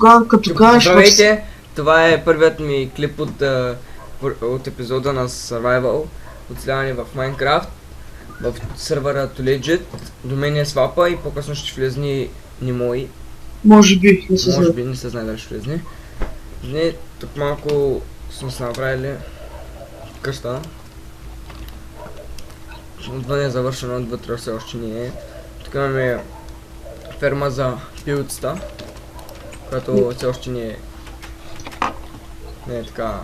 Като кажеш... Здравейте! Това е първият ми клип от епизода на Survival, оцеляване в Minecraft, в сервера ToLegit. До мен е свапа и по-късно ще влезни Немой. Може би, не се знае. Може би, не се знае дали ще влезне. Не, тук малко сме се направили къща. Отвън е завършено, отвътре все още не е. Тук имаме ферма за пилцата, която все още не е така...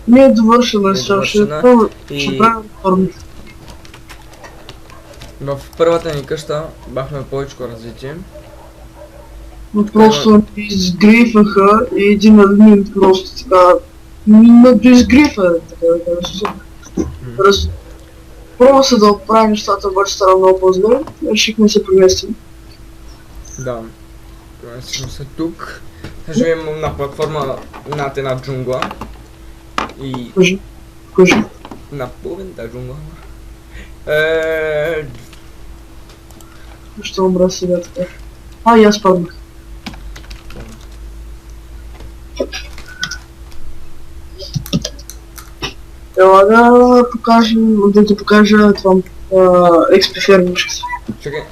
Не е довършена, ще правим форми. В първата ни къща бяхме повече развитие. Но просто изгрифаха и един админ просто така... Надоизгрифа, така да кажа. Пробва се да оправи нещата, обаче става много по-зле. Решихме се преместим. Да. Преместим се тук. Живеем на платформа над една джунгла. И... Кажи. На половината джунгла. Ще умра сега така. И аз паднах. Ела да ти покажа това XP фермичка. Чакай,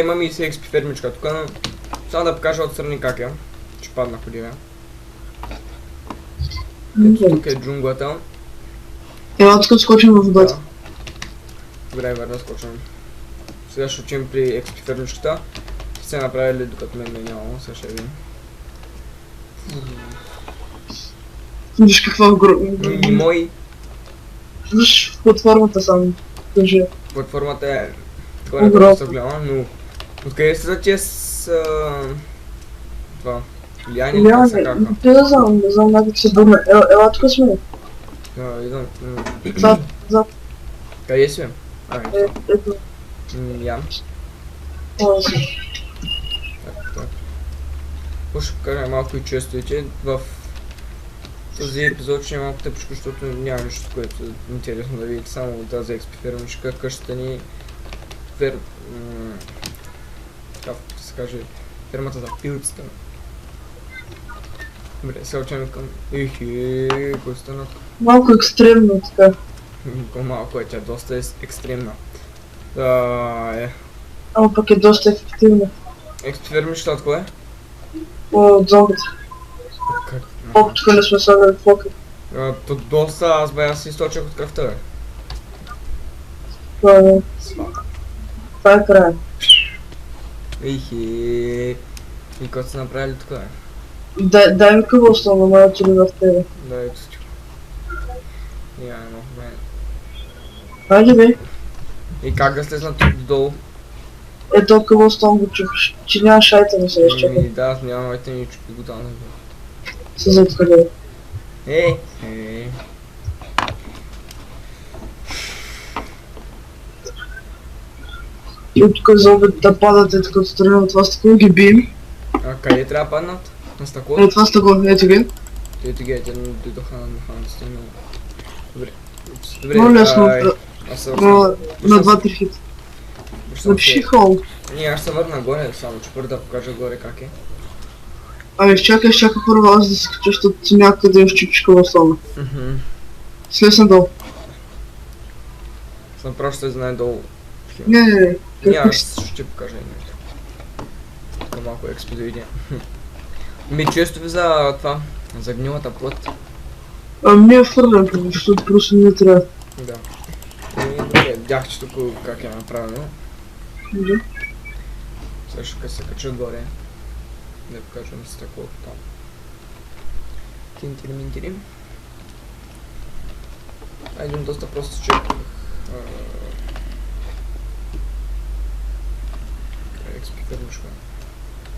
имам и си XP фермичка тук, но само да покажа отстрани как е. Че падна ходива. Ето тук е джунглата. Ела тук скочим във водата. Да. Добре, верно скочвам. Сега ще учим при XP фермичката. Ще направили докато мен не е нямало, сега ще видим. Виж каква огромна. Немой. Виж платформата само. Кажи. Платформата е такова да се голяма, но откъде се за тия с това? Лияни или как се кака? Не знам някак се бърна. Ела тук сме. Идвам. Зад. Къде си? Ето. Ям. Так. Ще покажа малко и честите. В този епизод ще е малко тъпчко, защото няма нищо, което е интересно да видите. Само тази XP фермичка, къщата ни как се каже, фермата за пилцата. Добре, сега отиваме към... кой стана? Малко екстремно така. Малко е, тя доста е екстремна. Ама пък е доста ефективно. XP фермичката от кое? От зомбите. Колко тук не сме слагали фока. То доста, аз си източах от кръвта, бе. Това е края. И какво сте направили тук, бе? Дай ми къбълстон, но моя чили в тебе. Да, ето си. Време. Хайде бе. И как да слезна тук долу? Ето къбълстон го чупиш. Че няма шайта да се изчупи. Да, аз нямам ете ми чупи го там. Се заткъде. И от тук зомбите да падат, ето като страни от това стъкло ги бием. А къде трябва да паднат? На стъкло? Ето това стъкло, ето ги. Ето ги, те дойдоха на механиците, но... Добре. Много лесно. На 2-3 хит. Напиши Напиши хол. Аз се върна горе, само че първо да покажа горе как е. Чакай първо аз да се кача, защото някъде да щипиш къбълстона. Слез надолу. Съм просто ще знае долу. Не. Аз ще покажа нещо. Тук малко XP да видя. Често ви за това, за гнилата плът. Не е фърлен, защото просто не трябва. Да. Добре, видях, че тук как е направено. Сега ще се кача горе. Да покажем стъклото там. Тинтирим. Един доста просто чек.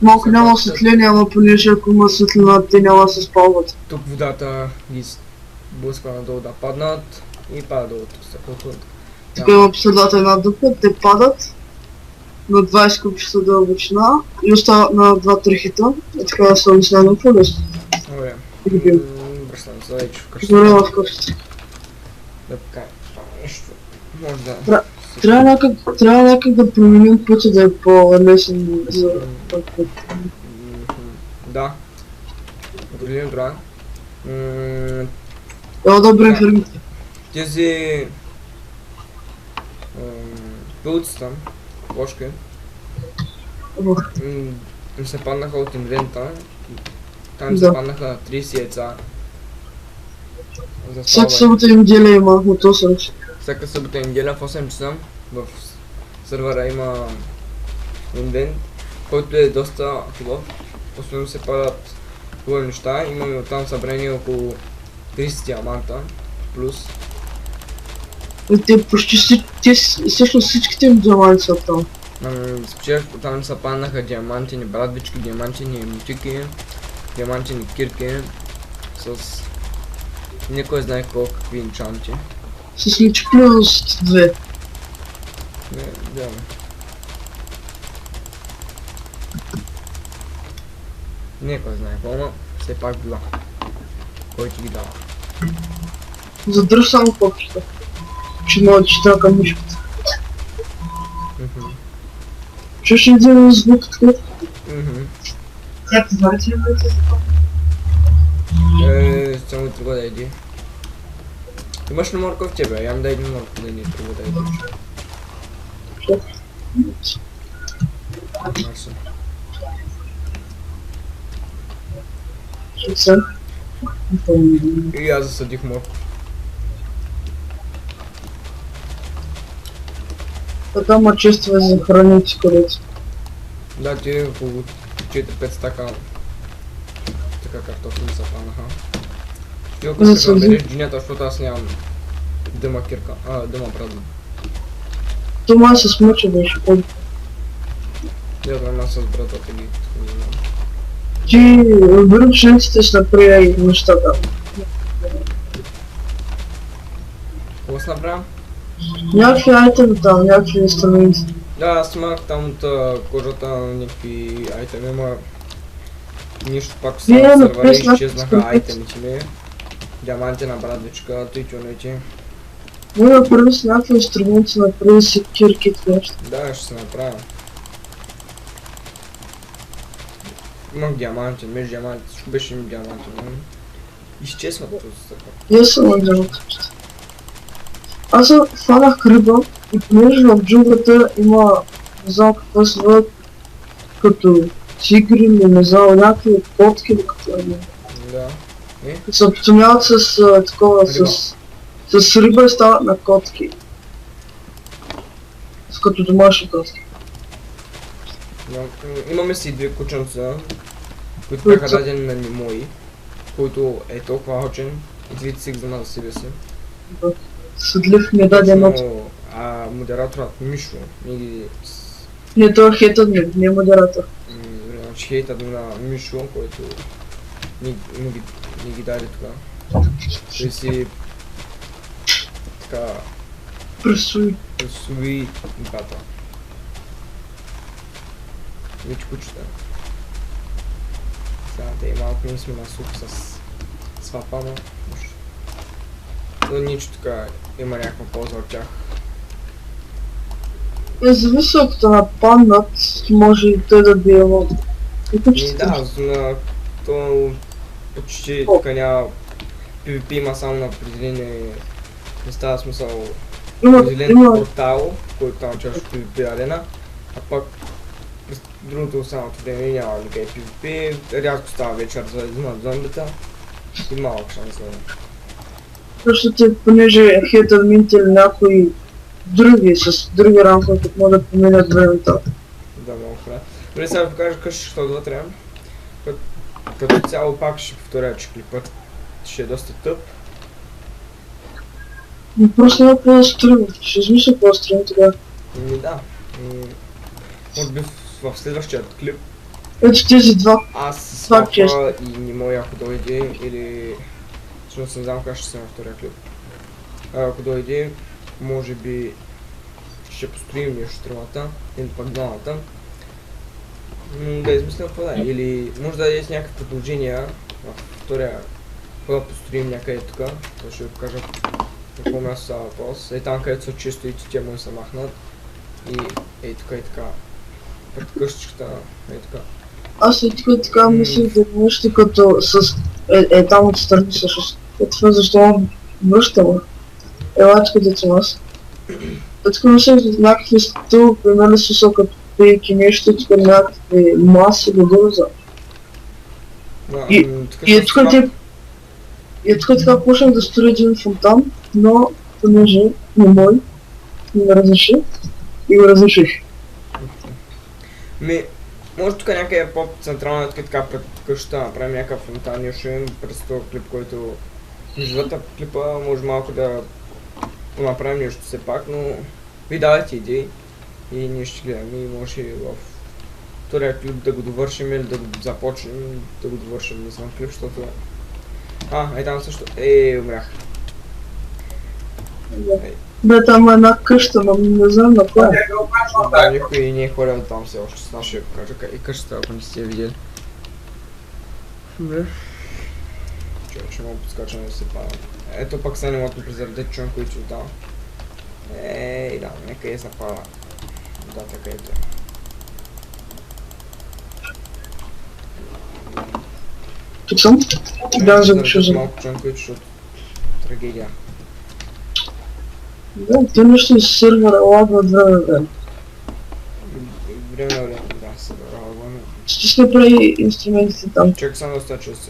Малко няма осветление, ама понеже ако има светлина, те няма да се спалват. Тук водата ги блъсква надолу да паднат и пада долу от стъклото. Тук има последата една дупка, те падат на 20 кубчета дълбочина и остава на 2-3 хита. И така да се обясня на по-лесно. Добре. Връщам се вече в къщата. Добре в къщата. Да покажем нещо. Може да... Трябва някак да променим пътя да е по-лесен за... Да. Определено друга. Evo добре Да. информация. Тези пилци там, плошки, им се паднаха от инвента. Там се Да. паднаха 30 яйца. За Всяка слава. събота и неделя има от 8 часа. Всяка събота и неделя в 8 часа в сървъра има инвент, който е доста хубав. Постоянно се падат хубави неща. Имаме оттам събрани около 30 диаманта плюс. И те почти всъщност всичките им диаманти са там. Спечелих, там се паднаха диамантини брадвички, диамантини мотики, диамантини кирки с никой знае колко какви инчанти. С лич плюс 2. Не, да. Никой знае какво, но все пак била. Кой ти ги дава? Задръж само копчета. Че мога да чета към мишката. Чуш един звук такъв? Как знаете ли да Само трябва да иди. Имаш ли морков в тебе? Ям да един морков, да ни трябва да иди. Марса. Ще И аз засадих морков. Там често за храните колец. Да, ти около 4-5 стака така картофи ми се паднаха. И ако За искаш да сълзи. береш джинята, защото аз нямам дъма кирка, дъма празна. Това се смуча беше. Я знам аз с брата или не знам. Ти вървам членците ще направя нещата. Какво се направя? Някакви айтеми там, някакви инструменти. Да, аз имах там от кожата някакви айтеми, ама нищо пак са Вие на направи сървъра с изчезнаха някакви айтемите ми. Диаманти на брадвичка, тъйчунети. Не направи с някакви инструменти, направи си кирки нещо. Да, ще се направя. Имах диаманти, между диаманти, всичко беше ми диаманти, но изчезват просто така. Я съм надявал. Аз фанах риба и понеже в джунглата има, не знам какво се зоват, като тигри или не знам, някакви котки или като Да. се опитомяват с такова, Риба. с риба и стават на котки. С като домашни котки. Да. Имаме си две кученца, които Които бяха са? дадени на Немой, който е толкова алчен и двете си ги знае за себе си. Съдлив ми даде едното. Но модераторът Мишо ми ги Не, той е хейтът ми, не е модератор. значи хейтът на Мишо, който ни ги даде тогава. Той си така Пресуи. присвои двата. Вече кучета. Сега те малко ние сме на сух с свапа, но нищо така има някаква полза от тях. Не зависи ако те нападнат, може и той да бие вода. И И кучетата. да, на то почти така няма PvP има само на определени места, в смисъл определен Има портал, който там чаш PvP арена, а пък през другото останалото време няма никакъв PvP, рядко става вечер за един от зомбита и малък шанс да защото понеже хейтът минти или някои други, с други рамки, които могат да променят времето. да мога да. Добре, сега ви покажа къщи, що да трябва. Като цяло пак ще повторя, че клипът ще е доста тъп. Но просто няма какво да строим, ще измисля какво да строим тогава. Да. Може би в следващия клип Ето тези два. аз Това свапа често. и не мога ако дойде или... Всъщност не знам как ще се на втория клип. Ако дойде, може би ще построим нещо тримата или пък двамата. Да измислям какво да е. Или може да дадете някакви предложения в втория, какво да построим някъде тук. То ще ви покажа на какво място става въпрос. Ей там където са чисто и тия му се махнат. И ей тук и така. Пред къщичката, ей така. Аз и така мислих да нещо като с... там отстрани всъщност. Това защо връщала. Ела тук деца нас. Тук мислех за някакви стълб, нали смисъл като пейки нещо, тук някакви маси да дълза. И тук така почнах да строя един фонтан, но понеже не мой, не разреши и го разреших. Може тук някъде по-централно, така пред къщата направим някакъв фонтан, ние ще имам през този клип, който между двата клипа може малко да направим нещо все пак, но ви давайте идеи и ние ще гледаме и може в втория клип да го довършим или да го започнем, да го довършим, не знам клип, защото... там също... умрях. Бе, там е една къща, но не знам на кой. Да, никой не е ходил там все още, с нас ще я покажа и къщата, ако не сте я видели. Добре. Ще мога подскачам да се пада. Ето пак са немото презараде чуем, които там. Да, нека е запада. Да, така ето. Тук съм? Да, завършил за малко чуем, които защото трагедия. Да, то нещо из сервера лагва от време на време. Време, да, се лагваме. Ще си направи инструментите там. Чак само да стача с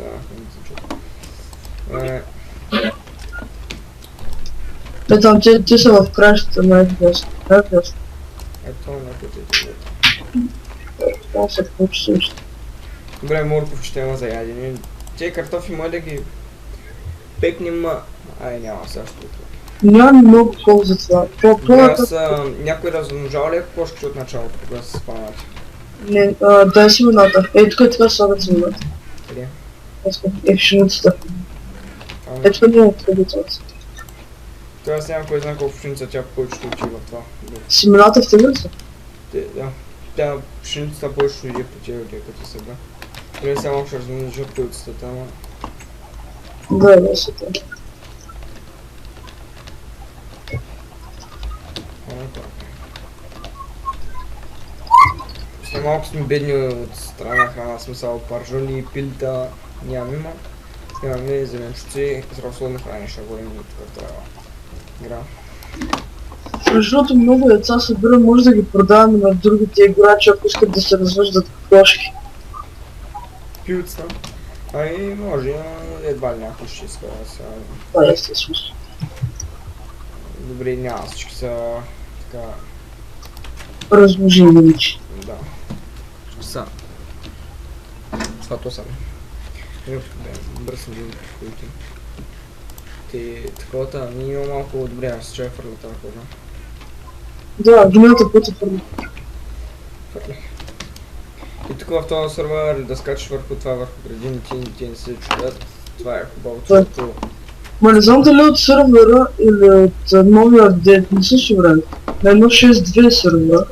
Там те са в кращата на FPS. Ето, някой Това се получи също. Добре, морков ще има за ядене. Те картофи може да ги пекнем, няма сега ще това. Нямам много полза това. Някой размножава ли кошки от началото, кога се спамвате? Не, дай семената. Тук е така слагат семената. Къде? Пшеницата. Тук не е традицията. Аз нямам кой знае колко пшеница тя повечето отива в това. Семената в тебе са? Да. Тя пшеницата повечето иде по тия като сега. Трябва само ще размножа пилцата, ама... Да, са това. Малко сме бедни от страна храна, смисъл паржоли, пилта, нямаме. Имаме зеленчуци, здравословни храни, ще говорим и тук в тази игра. Защото много деца събирам, може да ги продаваме на другите играчи, ако искат да се развъждат кошки. Пилцата? Може, едва ли някой ще иска да са... Да, естествено. Добре, няма, всички са така... Разложени вече. Да. Са. Това то са. Бърз съм живот в които. Таковата ми има малко добре, аз че е фърля тази хора. Да, гнилата път е фърля. И тук в този сервер да скачаш върху това, върху градините и те не се чудят. Това е хубаво, защото... Ма не знам дали от сервера или от новия апдейт, не съм сигурен. На 1.6.2 сервера.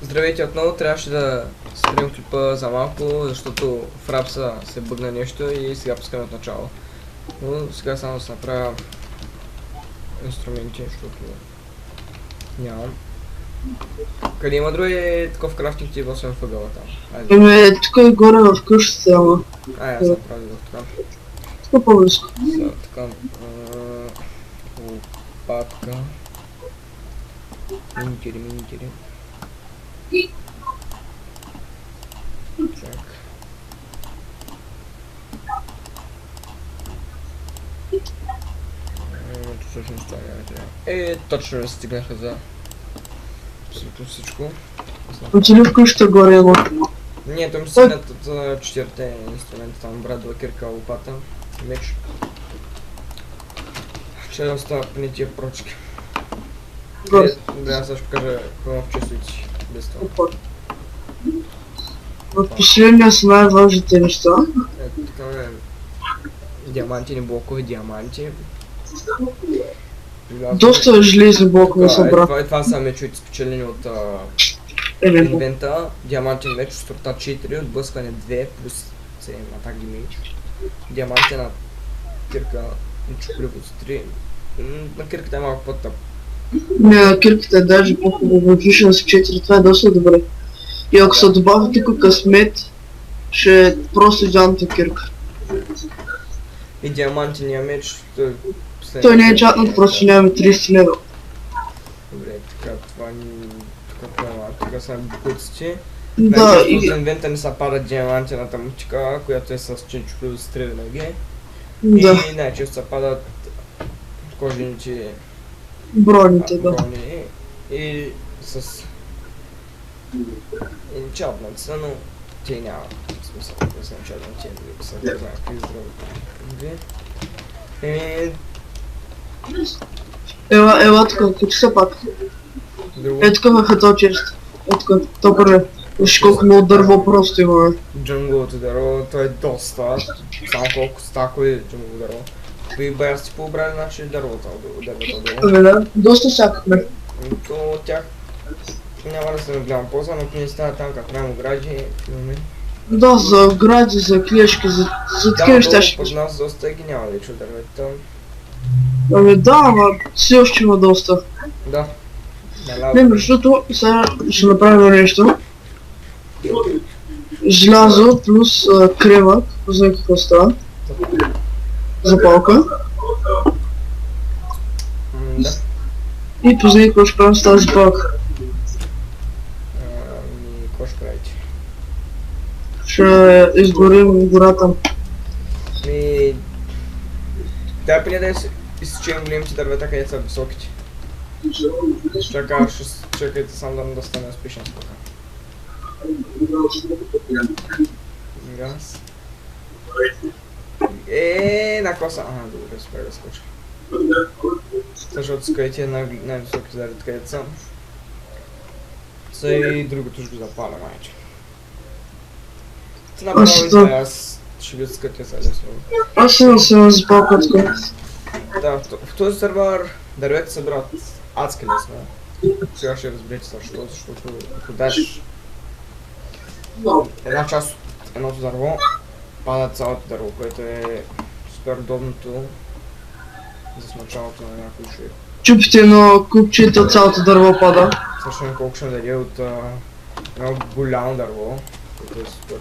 Здравейте отново, трябваше да спрем клипа за малко, защото в рапса се бъгна нещо и сега пускаме от начало. Но сега само да се направя инструменти, защото нямам. Къде има други такъв крафтинг тип, освен въгъла там? Тук е горе в къщата, ама. Аз съм правил в така. Тук по-близко. Така, лопатка. Минитири. Так. Ето всъщност това няма. Точно не стигнаха за абсолютно всичко. Отили в къщата горе има. Не, там се седнат от четирите инструмента, там брат, лакирка, лопата, меч. Ще да остава при тия прочки. Да, аз ще покажа какво в чувствите без това. В последния са най-важните неща. Ето така е. Диаманти, не блокове, диаманти. Доста железни блокове са, брат. Това са мечовете спечелени от инвента. Диамантен меч, острота 4, отблъскване 2, плюс 7 атак демидж. Диамантена кирка, чупливост 3. На кирката е малко по-тъп. Не, кирката е даже по-хубаво. Виждам с 4, това е доста добре. И ако се добави тук късмет, ще е просто идеалната кирка. И диамантения меч, Той не е чатнат, просто нямаме 30 лева. Добре, така, това ни... Тук са букуците. Да, От и инвента не са пада диамантената мучка, която е с чинчо плюс 3 винаги. да, И най-често се падат кожените броните, да. брони и с енчантница, но те няма смисъл да са енчантници, да са някакви здрави. Ела тук, качи се пак. Друго, Е тук в ето чест. Е тук, то първе. Виж колко много дърво просто имаме. джунгловото дърво, то е доста, само колко стако е джунглово дърво. Вие бая сте пообрали, значи дървото долу. Абе да, доста всякакви. То от тях няма да се нагледам полза, но ако не става там като няма огради, имаме. Да, за гради, за клешки, за такива Да, неща долу ще... под нас доста ги няма вече дървета. Абе да, ама все още има доста. Да. Не, между другото, сега ще направим нещо. Желязо плюс кремък, познай какво става. Запалка. Да. И познай какво ще правим с тази запалка. Какво ще правите? Ще изгорим гората. Дай преди да изсечем големите дървета, където са високите. Чакайте сам да стане успешен спока. Газ. На коса. Ага, добре, спре да скоча. Защото скай тия най-високи дървета, където са. Са и другото ще го запаля, майче. Ти направи да аз ще ви скътя сега лесно. Аз имам се на запалка тук. Да, в този сервер дървета се брат адски лесно. Сега ще разберете защо, защото ако даш една част от едното дърво, пада цялото дърво, което е супер удобното за началото на някой човек. Чупите едно купче и цялото дърво пада. Също колко ще даде от едно голямо дърво, което е супер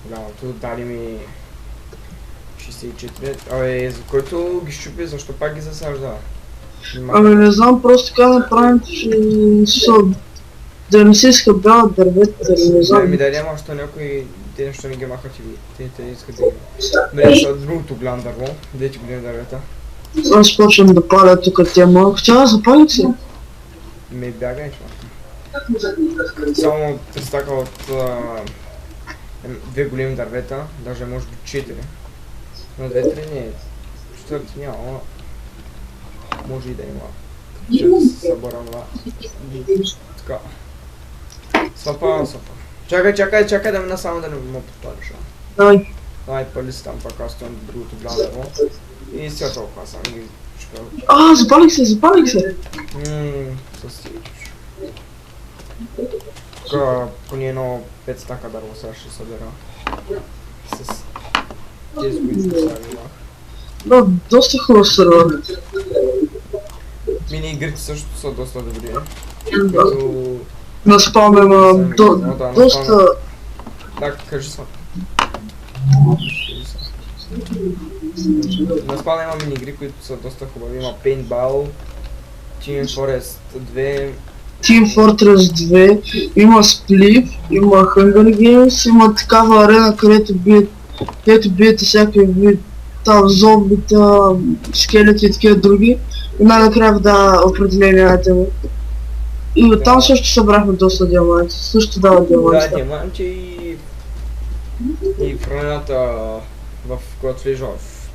голямото, дали ми 64, за който ги щупи, защо пак ги засажда? Ами не знам, просто така направим, че да не се изхъбяват дървета, не знам. Ми даде, ама що някой те нещо не ги махат и те не искат да ги. Добре, са другото голямо дърво, дайте големи дървета. Аз почвам да паля тук тя малко. Тя запали се. Ме бягай, човек. Само 3 стака от две големи дървета, даже може би 4. Но 2-3 не е. Четвърти няма, ама може и да има. Като се събора това. Така. Свапа. Чакай да мина само да не му подпалиш. Давай. Давай пали си там пак аз стоям до другото голямо дърво. И сега толкова само ги чукал. Запалих се. Със сигурност. Тук поне едно 5 стака дърво сега ще събера. С тези, които сега имах. Да, доста хубав сервер. Мини игрите също са доста добри. Да. Като... На спалме има доста... Да, кажи са. На спална има мини игри, които са доста хубави. Има Paintball, Team Forest 2. Team Fortress 2, има Split, има Hunger Games, има такава арена, където биете всякакви вид там зомбита, скелети и такива други. И най-накрая да определени айтеми. И оттам също събрахме доста диаманти, също дава диаманти. Да, диаманти и в храната, в която влежа в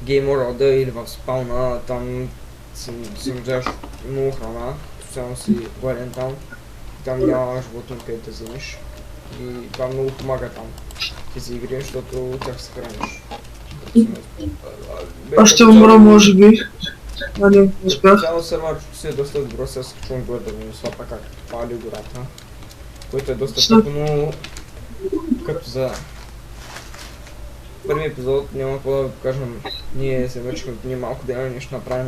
Game World или в спауна, там си взеш много храна, специално си гладен там. Там няма животни, където да вземеш. И това много помага там. Ти си игри, защото от тях се храниш. Аз ще умра, може би. Нали, успях. Цяло сервер си е доста добро, сега се чувам горе да ми слапа как пали гората. Което е доста тъпно, като за първи епизод няма какво да покажем. Ние се вършихме ние малко да имаме нещо направим.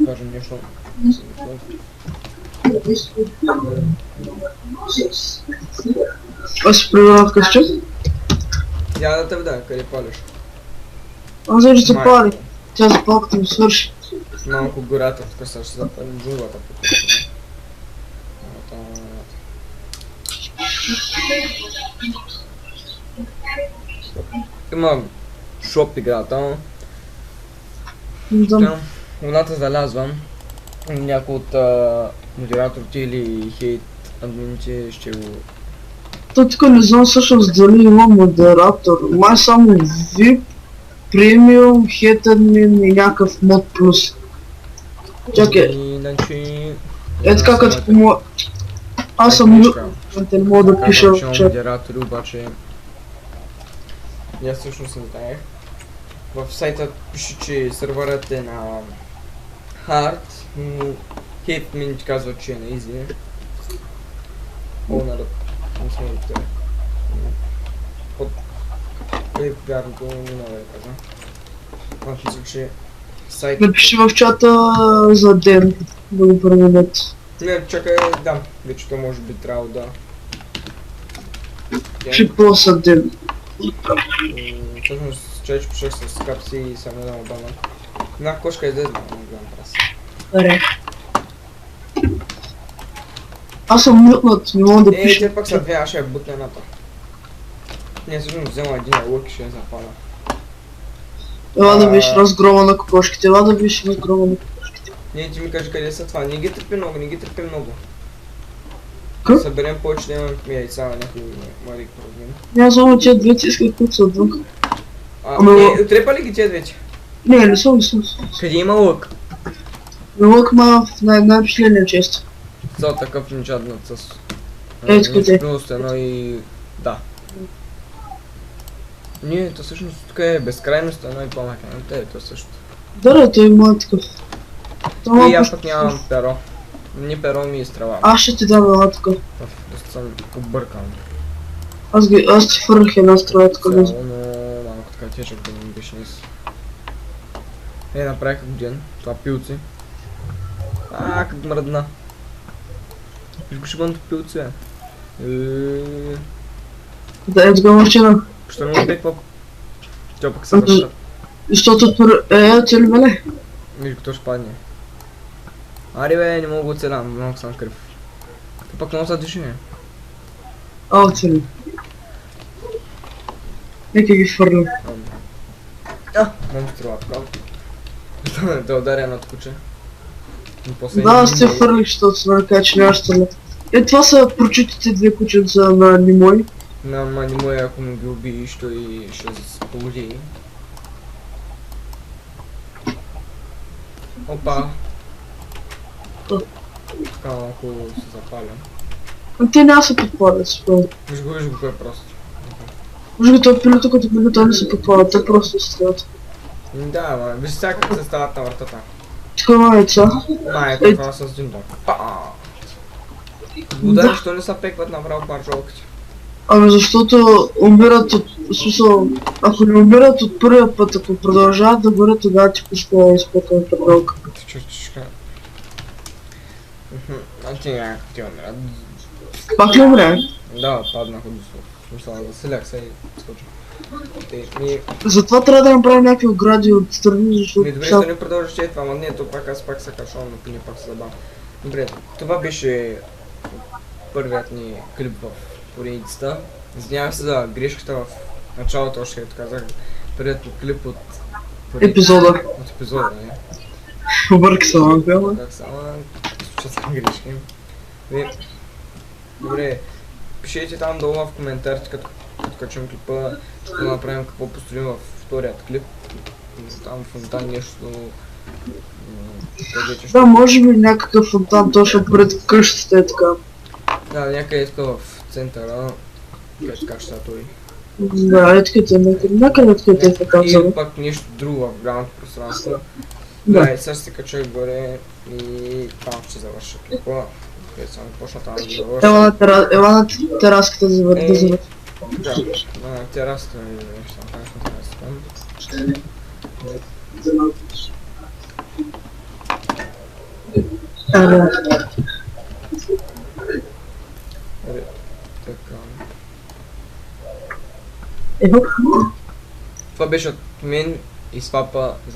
Кажем нещо. Аз си прибрах вкъщи. Я да те видя, къде палиш. Аз вече се Май. пали. Тя запалката ми свърши. Малко гората, тук сега ще запалим джунглата по тук. Има шоп играта. Да. Луната залязва. Някой от модераторите или хейт админите ще го... То тук не знам всъщност дали има модератор. Май само VIP, премиум, хейт админ и някакъв мод плюс. Чакай, Иначе... е така като по аз съм не мога да пиша в чат. Модератори, обаче... Аз всъщност не знаех. В сайта пише, че сървърът е на Hard, но хейт ми ти казва, че е на Easy. По-наред. Не смейте. Е, вярното, не мога да кажа. В този случай сайт... Напиши в чата за ден да го променят. Не, чакай, да. Вече то може би трябва да... Пиши просто ден. Всъщност, човече пишех с капси и съм една отдана. Една кошка излезна, не гледам прас. Добре. Аз съм мютнат, не мога да пиша. Те пак са две, аз ще я бутна едната. Не, всъщност взема един лък и ще я запаля. Ела да виж разгрома на кокошките, ела да виж разгрома на кокошките. Не, ти ми кажи къде са това. Не ги трепи много, не ги трепи много. Как? Съберем повече да имаме яйца на някой малик проблем. Няма само тия двете искат които са отвън. Не, трепа ли ги тия двете? Не съм. Къде има лък? Лък ма в най-впечатление често. За такъв нечаднат с... Ето Плюс едно и... Да. Не, то всъщност тук е безкрайност, едно и по-мака. Те, то също. Да, той има такъв. И аз пък нямам перо. Ни перо ми изтрава. Аз ще ти дам една така. Доста съм объркан. Аз ти фърнах една страна така. Цяло, но малко така тежък да ми беше низ. Направих годин. Това пилци. Как мръдна. Виж го шибаното пилци, бе. Да, ето го мърчина. Що не обеква? Тя пък се върша. Защото цели беле. Виж го, то ще падне. Ари бе, не мога го оцелям, малко съм крив. То пък много са диши. Цели. Нека ги фърлям. Много струва така. Да ударя едното куче. Да, аз те фърлих, защото се нарека, че нямаш стрелят. Това са прочутите две кученца на Нимой. На Нимой, ако му ги убиеш, той ще сполуди. Опа! Така малко се запалям. Те няма се подпалят, според. Виж го, кой е просто. Може би това пилето като пилето не се подпалят, те просто стрелят. Да, ма, виж сега как се стават на вратата. Такова яйца. Това с един дом. Удари, що не се пекват направо парчолките? Ами защото умират от... смисъл, ако не умират от първия път, ако продължават да горят, тогава ти пуска изпекана парчолка. Чушчушка. Значи някак ти умират. Пак не умря. Да, паднах от смисъл, да се ляг, сега и скоча. Затова трябва да направим някакви огради от страни, защото... Добре, да не продължиш това, ама не, то пак аз пак се качвам, но не пак се забавам. Добре, това беше първият ни клип в поредицата. Извинявам се за грешката в началото, още като казах. Първият ни клип от епизода. От епизода, не? Обърка се малко, ама. Как само, че са грешки. Добре, пишете там долу в коментарите, като качим клипа, да направим какво построим във вторият клип. Там фонтан нещо... Да, може би някакъв фонтан точно пред къщата е така. Да, някъде тук в центъра, където как ще той. Да, етките, някъде етките е така взема. И пък нещо друго в голямото пространство. Да. Да, и сега ще се кача горе и там ще завърша клипа. Където съм почна там да завърша. Ела на тераската да завърши. Да, на терасата ми нещо, как на терасата. Да. Така. Ево. Това беше от мен и Свапа за